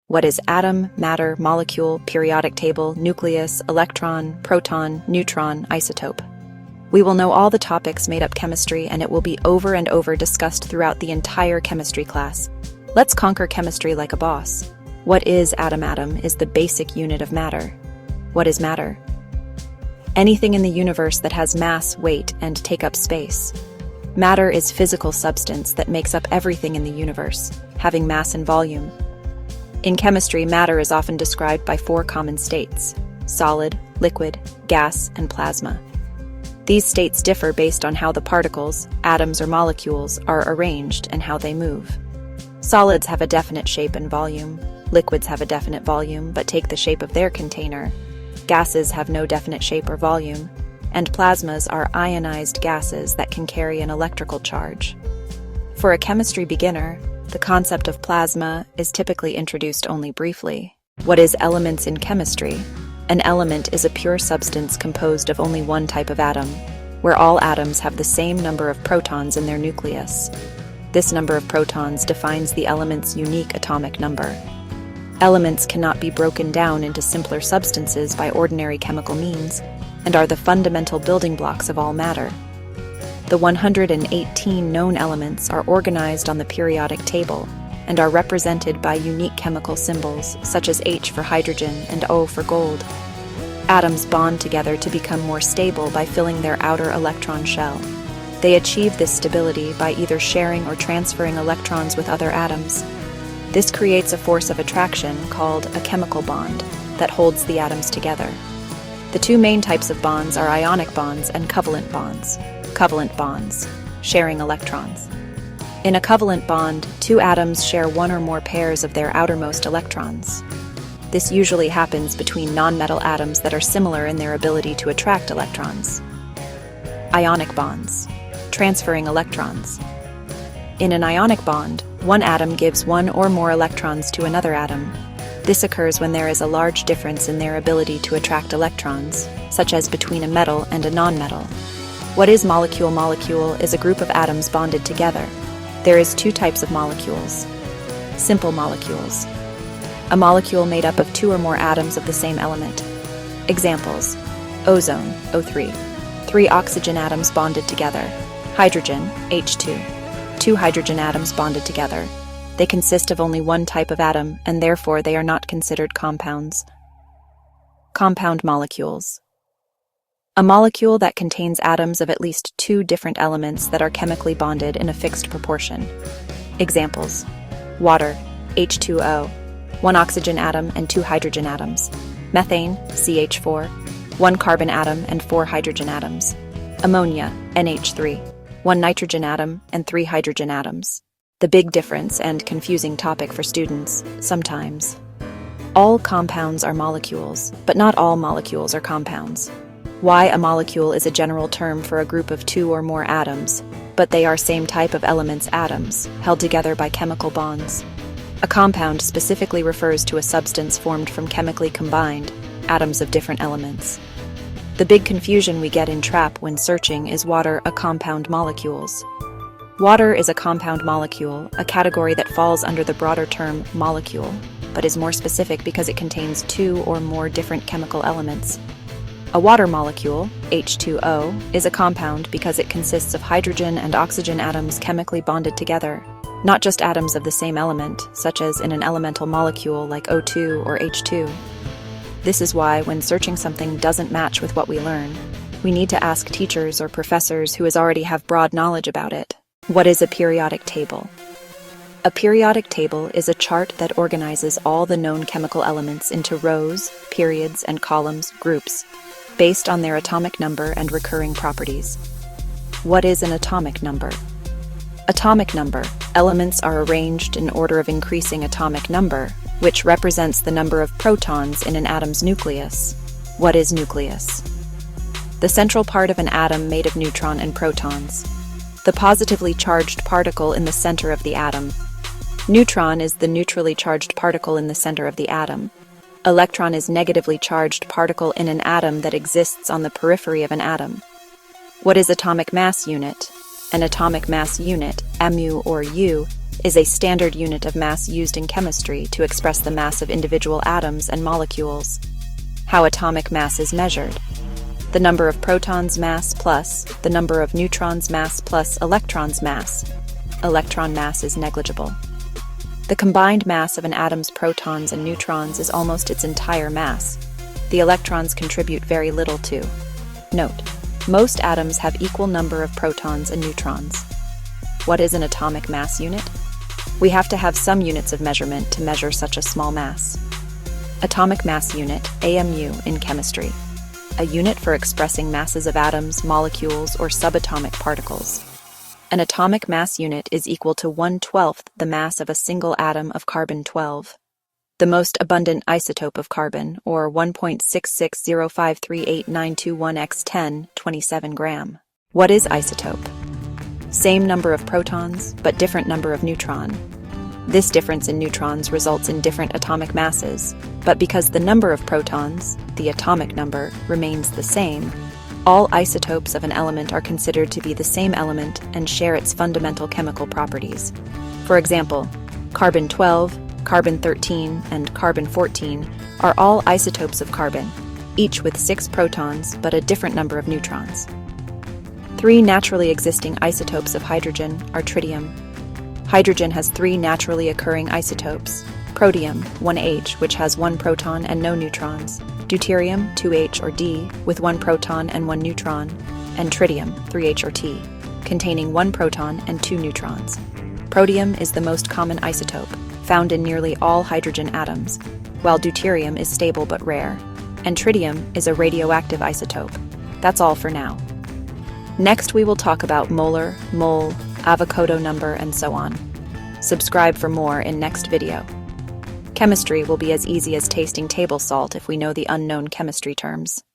What is atom, matter, molecule, periodic table, nucleus, electron, proton, neutron, isotope? We will know all the topics made up chemistry, and it will be over and over discussed throughout the entire chemistry class. Let's conquer chemistry like a boss. What is atom? Atom is the basic unit of matter. What is matter? Anything in the universe that has mass, weight, and take up space. Matter is physical substance that makes up everything in the universe, having mass and volume. In chemistry, matter is often described by 4 common states: solid, liquid, gas, and plasma. These states differ based on how the particles, atoms or molecules, are arranged and how they move. Solids have a definite shape and volume. Liquids have a definite volume but take the shape of their container. Gases have no definite shape or volume. And plasmas are ionized gases that can carry an electrical charge. For a chemistry beginner, the concept of plasma is typically introduced only briefly. What is elements in chemistry? An element is a pure substance composed of only one type of atom, where all atoms have the same number of protons in their nucleus. This number of protons defines the element's unique atomic number. Elements cannot be broken down into simpler substances by ordinary chemical means, and are the fundamental building blocks of all matter. The 118 known elements are organized on the periodic table and are represented by unique chemical symbols such as H for hydrogen and O for gold. Atoms bond together to become more stable by filling their outer electron shell. They achieve this stability by either sharing or transferring electrons with other atoms. This creates a force of attraction called a chemical bond that holds the atoms together. The 2 main types of bonds are ionic bonds and covalent bonds. Covalent bonds, sharing electrons. In a covalent bond, 2 atoms share 1 or more pairs of their outermost electrons. This usually happens between nonmetal atoms that are similar in their ability to attract electrons. Ionic bonds, transferring electrons. In an ionic bond, 1 atom gives 1 or more electrons to another atom. This occurs when there is a large difference in their ability to attract electrons, such as between a metal and a nonmetal. What is molecule? Molecule is a group of atoms bonded together. There is 2 types of molecules. Simple molecules. A molecule made up of 2 or more atoms of the same element. Examples: ozone, O3. 3 oxygen atoms bonded together. Hydrogen, H2. 2 hydrogen atoms bonded together. They consist of only 1 type of atom, and therefore they are not considered compounds. Compound molecules. A molecule that contains atoms of at least 2 different elements that are chemically bonded in a fixed proportion. Examples: water, H2O, 1 oxygen atom and 2 hydrogen atoms. Methane, CH4, 1 carbon atom and 4 hydrogen atoms. Ammonia, NH3, 1 nitrogen atom and 3 hydrogen atoms. The big difference and confusing topic for students, sometimes. All compounds are molecules, but not all molecules are compounds. Why a molecule is a general term for a group of 2 or more atoms, but they are same type of elements, atoms, held together by chemical bonds. A compound specifically refers to a substance formed from chemically combined atoms of different elements. The big confusion we get in trap when searching is what are a compound molecules. Water is a compound molecule, a category that falls under the broader term molecule, but is more specific because it contains 2 or more different chemical elements. A water molecule, H2O, is a compound because it consists of hydrogen and oxygen atoms chemically bonded together, not just atoms of the same element, such as in an elemental molecule like O2 or H2. This is why, when searching something doesn't match with what we learn, we need to ask teachers or professors who already have broad knowledge about it. What is a periodic table? A periodic table is a chart that organizes all the known chemical elements into rows, periods, and columns, groups, based on their atomic number and recurring properties. What is an atomic number? Atomic number. Elements are arranged in order of increasing atomic number, which represents the number of protons in an atom's nucleus. What is nucleus? The central part of an atom made of neutron and protons. The positively charged particle in the center of the atom. Neutron is the neutrally charged particle in the center of the atom. Electron is negatively charged particle in an atom that exists on the periphery of an atom. What is atomic mass unit? An atomic mass unit, mu or U, is a standard unit of mass used in chemistry to express the mass of individual atoms and molecules. How atomic mass is measured. The number of protons mass plus the number of neutrons mass plus electrons mass. Electron mass is negligible. The combined mass of an atom's protons and neutrons is almost its entire mass. The electrons contribute very little to. Note: most atoms have equal number of protons and neutrons. What is an atomic mass unit? We have to have some units of measurement to measure such a small mass. Atomic mass unit, AMU, in chemistry. A unit for expressing masses of atoms, molecules, or subatomic particles. An atomic mass unit is equal to 1/12 the mass of a single atom of carbon-12. The most abundant isotope of carbon, or 1.660538921 x 10, 27 gram. What is isotope? Same number of protons, but different number of neutron. This difference in neutrons results in different atomic masses, but because the number of protons, the atomic number, remains the same, all isotopes of an element are considered to be the same element and share its fundamental chemical properties. For example, carbon-12, carbon-13, and carbon-14 are all isotopes of carbon, each with 6 protons but a different number of neutrons. 3 naturally existing isotopes of hydrogen are tritium. Hydrogen has 3 naturally occurring isotopes: protium, 1H, which has 1 proton and no neutrons; deuterium, 2H or D, with 1 proton and 1 neutron; and tritium, 3H or T, containing 1 proton and 2 neutrons. Protium is the most common isotope, found in nearly all hydrogen atoms, while deuterium is stable but rare, and tritium is a radioactive isotope. That's all for now. Next, we will talk about molar, mole, avocado number, and so on. Subscribe for more in next video. Chemistry will be as easy as tasting table salt if we know the unknown chemistry terms.